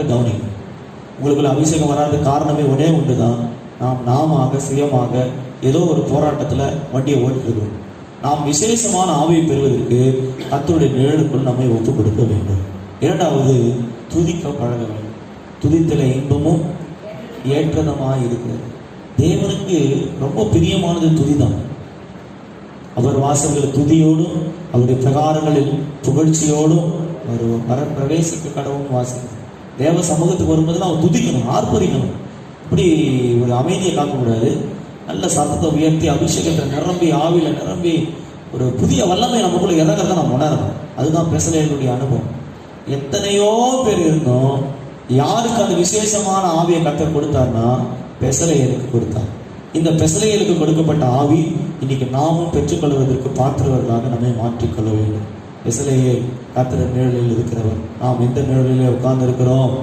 கவனிங்க. உங்களுக்குள்ள அபிஷேகம் வராத காரணமே ஒரே ஒன்று தான். நாம சுயமாக ஏதோ ஒரு போராட்டத்தில் வண்டியை ஓட்டிருக்கிறோம். நாம் விசேஷமான ஆவியை பெறுவதற்கு கர்த்தருடைய நிழலுக்குள் நம்மை ஒப்புக் கொடுக்க வேண்டும். இரண்டாவது, துதிக்க பழக வேண்டும். துதித்தல இன்பமும் ஏற்றதமாக இருக்கிறது. தேவனுக்கு ரொம்ப பிரியமானது துதிதான். அவர் வாசல்கள் துதியோடும் அவருடைய பிரகாரங்களில் புகழ்ச்சியோடும் அவர் பிரவேசிக்க கடவுள் வாசல். தேவ சமூகத்துக்கு வரும்போது அவன் துதிக்கணும், ஆர்ப்பரிக்கணும். இப்படி ஒரு அமைதியை காக்கக்கூடாது. நல்ல சத்தத்தை உயர்த்தி அபிஷேகத்தை நிரம்பி ஆவில நிரம்பி ஒரு புதிய வல்லமை நமக்குள்ள இறங்கிறத நம்ம உணரணும். அதுதான் பெசலேயனுடைய அனுபவம். எத்தனையோ பேர் இருந்தோம், யாருக்கு அந்த விசேஷமான ஆவியை கர்த்தர் கொடுத்தார்னா பெசலேயனுக்கு கொடுத்தார். இந்த பெசலேயனுக்கு கொடுக்கப்பட்ட ஆவி இன்னைக்கு நாமும் பெற்றுக்கொள்வதற்கு பாத்திரவர்களாக நம்மை மாற்றிக்கொள்ள வேண்டும். பெசலேயர் கர்த்தர் நிழலில் இருக்கிறவர். நாம் எந்த நிழலிலே உட்கார்ந்து இருக்கிறோம்?